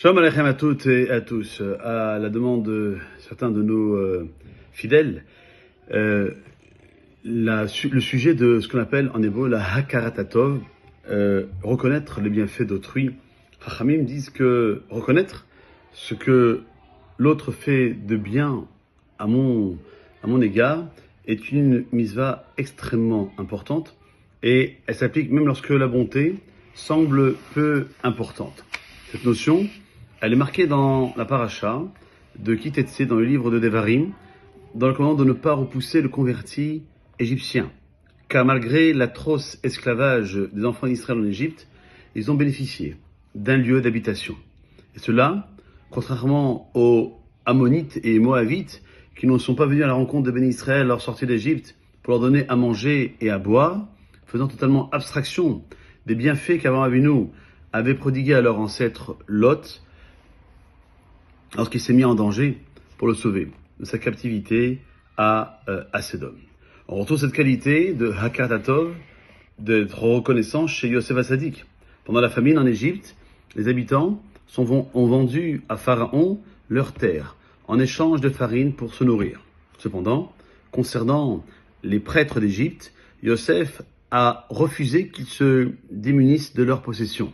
Shalom Aleichem à toutes et à tous. À la demande de certains de nos fidèles, le sujet de ce qu'on appelle en hébreu la hakarat hatov, reconnaître les bienfaits d'autrui. Chachamim disent que reconnaître ce que l'autre fait de bien à mon égard est une mitzvah extrêmement importante et elle s'applique même lorsque la bonté semble peu importante. Cette notion, elle est marquée dans la paracha de Kitetsé, dans le livre de Devarim, dans le commandement de ne pas repousser le converti égyptien. Car malgré l'atroce esclavage des enfants d'Israël en Égypte, ils ont bénéficié d'un lieu d'habitation. Et cela, contrairement aux Ammonites et Moabites, qui ne sont pas venus à la rencontre de Béni Israël à leur sortie d'Égypte pour leur donner à manger et à boire, faisant totalement abstraction des bienfaits qu'Abraham Avinu avait prodigués à leur ancêtre Lot, lorsqu'il s'est mis en danger pour le sauver de sa captivité à Sédom. On retrouve cette qualité de hakarat hatov, d'être reconnaissant chez Yosef HaTzadik. Pendant la famine en Égypte, les habitants ont vendu à Pharaon leurs terres en échange de farine pour se nourrir. Cependant, concernant les prêtres d'Égypte, Yosef a refusé qu'ils se démunissent de leurs possessions.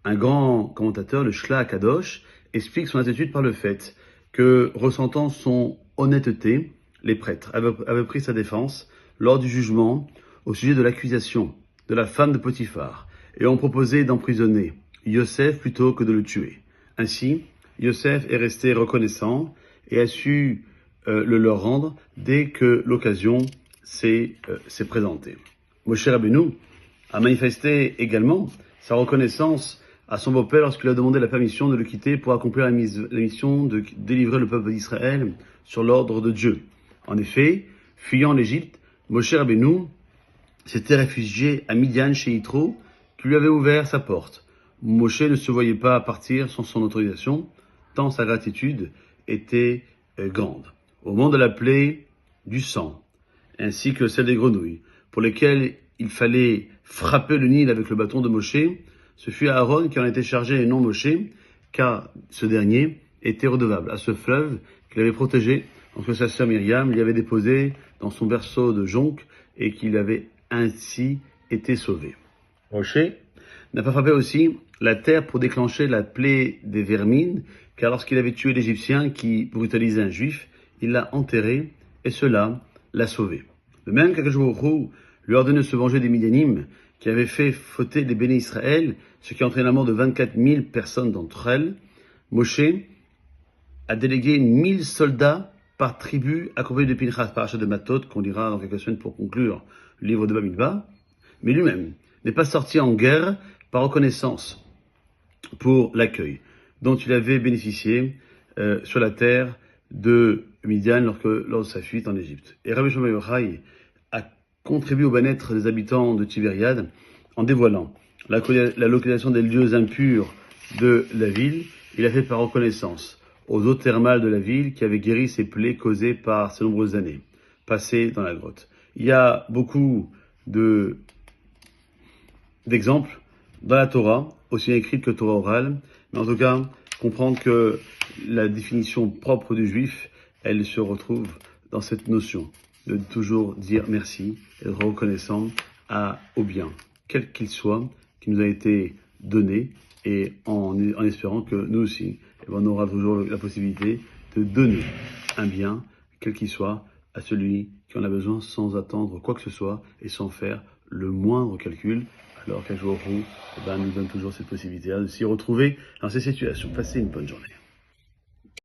Un grand commentateur, le Shla Kadosh, explique son attitude par le fait que, ressentant son honnêteté, les prêtres avaient pris sa défense lors du jugement au sujet de l'accusation de la femme de Potiphar et ont proposé d'emprisonner Yosef plutôt que de le tuer. Ainsi, Yosef est resté reconnaissant et a su le leur rendre dès que l'occasion s'est présentée. Moshe Rabbeinu a manifesté également sa reconnaissance à son beau-père lorsqu'il a demandé la permission de le quitter pour accomplir la mission de délivrer le peuple d'Israël sur l'ordre de Dieu. En effet, fuyant l'Égypte, Moshe Rabbeinu s'était réfugié à Midian chez Yitro, qui lui avait ouvert sa porte. Moshe ne se voyait pas partir sans son autorisation, tant sa gratitude était grande. Au moment de la plaie du sang, ainsi que celle des grenouilles, pour lesquelles il fallait frapper le Nil avec le bâton de Moshe, ce fut Aaron qui en était chargé et non Moshe, car ce dernier était redevable à ce fleuve qu'il avait protégé lorsque sa sœur Myriam l'y avait déposé dans son berceau de jonc et qu'il avait ainsi été sauvé. Moshe n'a pas frappé aussi la terre pour déclencher la plaie des vermines, car lorsqu'il avait tué l'Égyptien qui brutalisait un Juif, il l'a enterré et cela l'a sauvé. De même qu'Akadosh Baruch Hu lui a ordonné de se venger des Midianim qui avaient fait fauter les bénis Israël, ce qui a entraîné la mort de 24 000 personnes d'entre elles, Moshe a délégué 1000 soldats par tribu accompagnés de Pinchas, parachat de Matot, qu'on lira dans quelques semaines pour conclure le livre de Bamidbar, mais lui-même n'est pas sorti en guerre par reconnaissance pour l'accueil dont il avait bénéficié sur la terre de Midian lors de sa fuite en Égypte. Et Rabbi Shimon Yochai a contribué au bien-être des habitants de Tibériade en dévoilant la localisation des lieux impurs de la ville. Il a fait par reconnaissance aux eaux thermales de la ville qui avaient guéri ses plaies causées par ces nombreuses années passées dans la grotte. Il y a beaucoup d'exemples dans la Torah, aussi écrite que Torah orale, mais en tout cas, comprendre que la définition propre du juif, elle se retrouve dans cette notion de toujours dire merci et être reconnaissant au bien, quel qu'il soit, qui nous a été donné, et en espérant que nous aussi, on aura toujours la possibilité de donner un bien, quel qu'il soit, à celui qui en a besoin sans attendre quoi que ce soit et sans faire le moindre calcul. Alors qu'un jour, nous donne toujours cette possibilité de s'y retrouver dans ces situations. Passez une bonne journée.